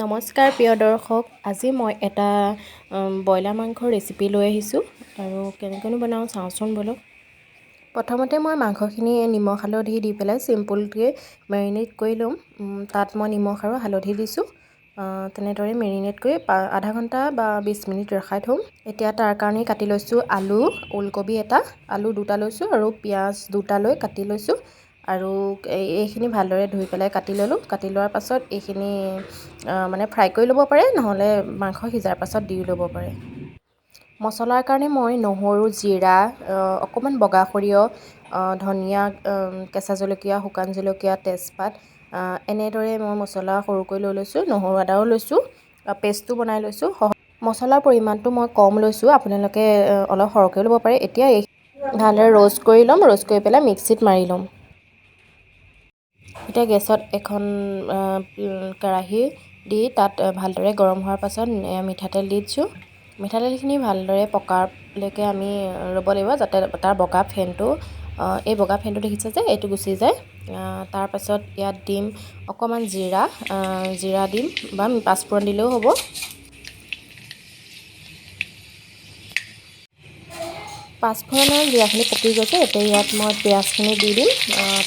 নমস্কাৰ প্ৰিয় দৰ্শক, আজি মই এটা ব্ৰইলাৰ মাংসৰ ৰেচিপি লৈ আহিছোঁ আৰু কেনেকৈনো বনাওঁ চাওঁচোন বলক। প্ৰথমতে মই মাংসখিনি নিমখ হালধি দি পেলাই চিম্পুলকৈ মেৰিনেট কৰি ল'ম। তাত মই নিমখ আৰু হালধি দিছোঁ। তেনেদৰে মেৰিনেট কৰি আধা ঘণ্টা বা 20 মিনিট ৰখাই থ'ম। এতিয়া তাৰ কাৰণে কাটি লৈছোঁ আলু, ওলকবি এটা, আলু দুটা লৈছোঁ আৰু পিঁয়াজ দুটা লৈ কাটি লৈছোঁ। আৰু এইখিনি ভালদৰে ধুই পেলাই কাটি ল'লোঁ। কাটি লোৱাৰ পাছত এইখিনি ফ্ৰাই কৰি ল'ব পাৰে, নহ'লে মাংস সিজাৰ পাছত দি ল'ব পাৰে। মছলাৰ কাৰণে মই নহৰু, জিৰা, অকণমান বগা সৰিয়হ, ধনিয়া, কেঁচা জলকীয়া, শুকান জলকীয়া, তেজপাত, এনেদৰে মই মছলা সৰুকৈ লৈ লৈছোঁ। নহৰু আদাও লৈছোঁ, পেষ্টটো বনাই লৈছোঁ। মছলাৰ পৰিমাণটো মই কম লৈছোঁ, আপোনালোকে অলপ সৰহকৈ ল'ব পাৰে। এতিয়া এই ভালদৰে ৰ'ষ্ট কৰি ল'ম, ৰ'ষ্ট কৰি পেলাই মিক্সিত মাৰি ল'ম। এতিয়া গেছত এখন কেৰাহী দি তাত ভালদৰে গৰম হোৱাৰ পাছত মিঠাতেল দি দিছোঁ। মিঠাতেলখিনি ভালদৰে পকালৈকে আমি ৰ'ব লাগিব, যাতে তাৰ বগা ফেনটো এই বগা ফেনটো দেখিছে যে এইটো গুচি যায়। তাৰপাছত ইয়াত দিম অকণমান জিৰা দিম বা পাঁচফোৰণ দিলেও হ'ব। পাঁচফোৰণ আৰু জিৰাখিনি পকি গৈছে। এতিয়া ইয়াত মই পিঁয়াজখিনি দি দিম।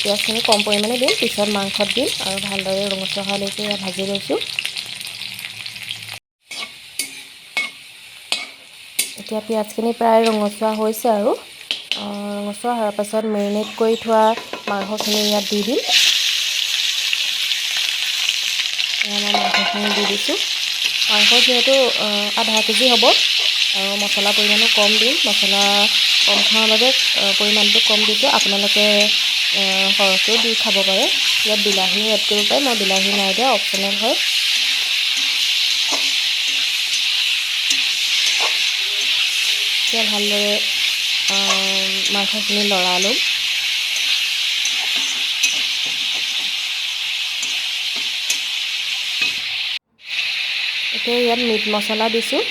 পিঁয়াজখিনি কম পৰিমাণে দিম, পিছত মাংসত দিম আৰু ভালদৰে ৰঙচুৱা হোৱালৈকে ভাজি লৈছোঁ। এতিয়া পিঁয়াজখিনি প্ৰায় ৰঙচুৱা হৈছে আৰু ৰঙচুৱা হোৱাৰ পাছত মেৰিনেট কৰি থোৱা মাংসখিনি ইয়াত দি দিম। মই মাংসখিনি দি দিছোঁ। মাংস যিহেতু আধা কেজি হ'ব আৰু মছলা পৰিমাণো কম দিম। মছলা কম খোৱাৰ বাবে পৰিমাণটো কম দিছোঁ। আপোনালোকে সৰহকৈও দি খাব পাৰে। ইয়াত বিলাহীও এড কৰিব পাৰে, মই বিলাহী নাই দিয়া, অপশ্যনেল হয়। এতিয়া ভালদৰে মাংসখিনি লৰাই ল'ম। এতিয়া ইয়াত মিট মছলা দিছোঁ,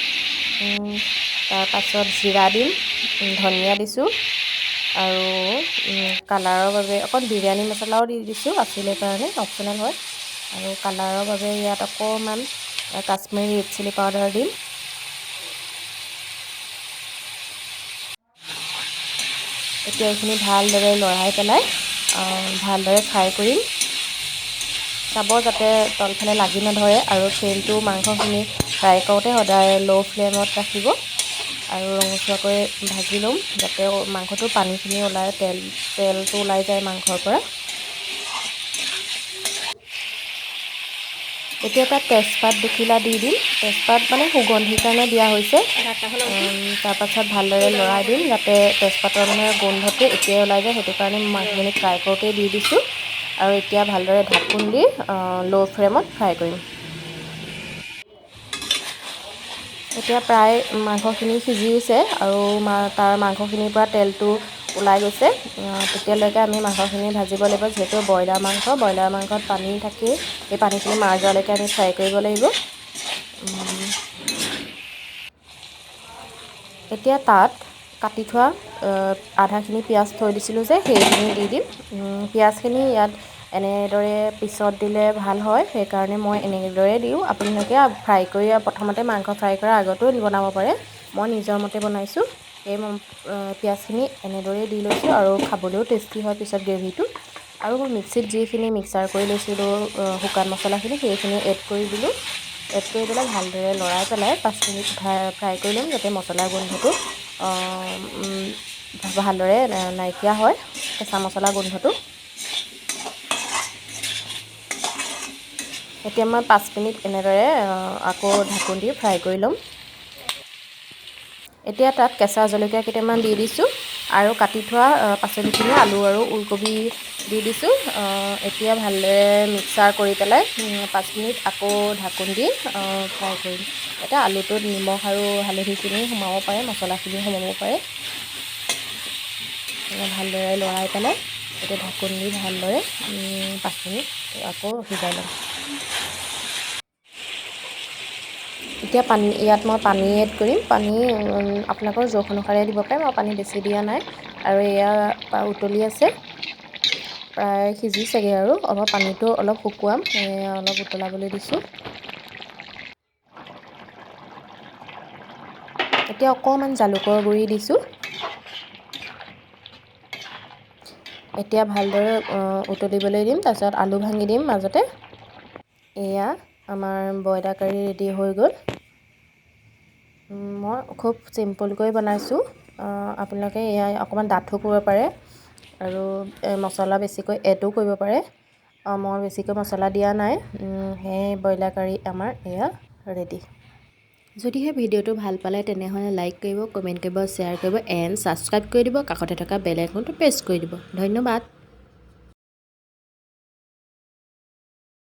তাৰপাছত জিৰা দিম, ধনিয়া দিছোঁ আৰু কালাৰৰ বাবে অকণ বিৰিয়ানী মছলাও দি দিছোঁ, আছিলে কাৰণে অপশ্যনেল হয়। আৰু কালাৰৰ বাবে ইয়াত অকণমান কাশ্মীৰী ৰেড চিলি পাউডাৰ দিম। এতিয়া এইখিনি ভালদৰে লৰাই পেলাই ভালদৰে ফ্ৰাই কৰিম। চাব যাতে তলফালে লাগি নধৰে আৰু তেলটো মাংসখিনি ফ্ৰাই কৰোঁতে সদায় ল' ফ্লেমত ৰাখিব আৰু ৰঙচুৱাকৈ ভাজি ল'ম, যাতে মাংসটোৰ পানীখিনি ওলাই তেলটো ওলাই যায় মাংসৰ পৰা। এতিয়া তাত তেজপাত দুখিলা দি দিম। তেজপাত সুগন্ধিৰ কাৰণে দিয়া হৈছে। তাৰপাছত ভালদৰে লৰাই দিম, যাতে তেজপাতৰ গোন্ধটো এতিয়াই ওলাই যায়। সেইটো কাৰণে মাংসখিনি ফ্ৰাই কৰোঁতেই দি দিছোঁ আৰু এতিয়া ভালদৰে ঢাকোন দি ল' ফ্লেমত ফ্ৰাই কৰিম। এতিয়া প্ৰায় মাংসখিনি সিজিছে আৰু তাৰ মাংসখিনিৰ পৰা তেলটো ওলাই গৈছে। তেতিয়ালৈকে আমি মাংসখিনি ভাজিব লাগিব, যিহেতু ব্ৰইলাৰ মাংসত পানী থাকেই। এই পানীখিনি মাৰ যোৱালৈকে আমি ফ্ৰাই কৰিব লাগিব। এতিয়া তাত কাটি থোৱা আধাখিনি পিঁয়াজ থৈ দিছিলোঁ যে, সেইখিনি দি দিম। পিঁয়াজখিনি ইয়াত এনেদৰে পিছত দিলে ভাল হয়, সেইকাৰণে মই এনেদৰে দিওঁ। আপোনালোকে ফ্ৰাই কৰি প্ৰথমতে মাংস ফ্ৰাই কৰাৰ আগতো বনাব পাৰে। মই নিজৰ মতে বনাইছোঁ। এই পিঁয়াজখিনি এনেদৰেই দি লৈছোঁ আৰু খাবলৈও টেষ্টি হয় পিছত গ্ৰেভিটো। আৰু মই মিক্সিত যিখিনি মিক্সাৰ কৰি লৈছিলোঁ শুকান মছলাখিনি, সেইখিনি এড কৰি দিলোঁ। এড কৰি পেলাই ভালদৰে লৰাই পেলাই 5 মিনিট ফ্ৰাই কৰি ল'ম, যাতে মছলাৰ গোন্ধটো ভালদৰে নাইকিয়া হয়, কেঁচা মছলা গোন্ধটো। এতিয়া মই 5 মিনিট এনেদৰে আকৌ ঢাকোন দি ফ্ৰাই কৰি ল'ম। এতিয়া তাত কেঁচা জলকীয়া কেইটামান দি দিছোঁ আৰু কাটি থোৱা পাচলিখিনি আলু আৰু ওলকবি দি দিছোঁ। এতিয়া ভালদৰে মিক্সাৰ কৰি পেলাই 5 মিনিট আকৌ ঢাকোন দি ফ্ৰাই কৰিম। এতিয়া আলুটোত নিমখ আৰু হালধিখিনি সোমাব পাৰে, মছলাখিনি সোমাব পাৰে। ভালদৰে লৰাই পেলাই এতিয়া ঢাকোন দি ভালদৰে 5 মিনিট আকৌ সিজাই ল'ম। এতিয়া ইয়াত মই পানী এড কৰিম। পানী আপোনালোকৰ জোখ অনুসাৰে দিব পাৰে, মই পানী বেছি দিয়া নাই। আৰু এয়া উতলি আছে, প্ৰায় সিজিছেগৈ আৰু অলপ পানীটো অলপ শুকুৱাম, অলপ উতলাবলৈ দিছোঁ। এতিয়া অকণমান জালুকৰ গুড়ি দিছোঁ। এতিয়া ভালদৰে উতলিবলৈ দিম, তাৰপিছত আলু ভাঙি দিম মাজতে। এয়া আমাৰ ব্ৰইলাৰ কাৰী ৰেডি হৈ গ'ল। মই খুব চিম্পুলকৈ বনাইছোঁ। আপোনালোকে এয়া অকণমান ডাঠো কৰিব পাৰে আৰু মছলা বেছিকৈ এডো কৰিব পাৰে। মই বেছিকৈ মছলা দিয়া নাই। সেই ব্ৰইলাৰ কাৰী আমাৰ এয়া ৰেডি। যদিহে ভিডিঅ'টো ভাল পালে তেনেহ'লে লাইক কৰিব, কমেণ্ট কৰিব, শ্বেয়াৰ কৰিব এণ্ড ছাবস্ক্ৰাইব কৰি দিব। কাষতে থকা বেল আইকনটো প্ৰেছ কৰি দিব। ধন্যবাদ।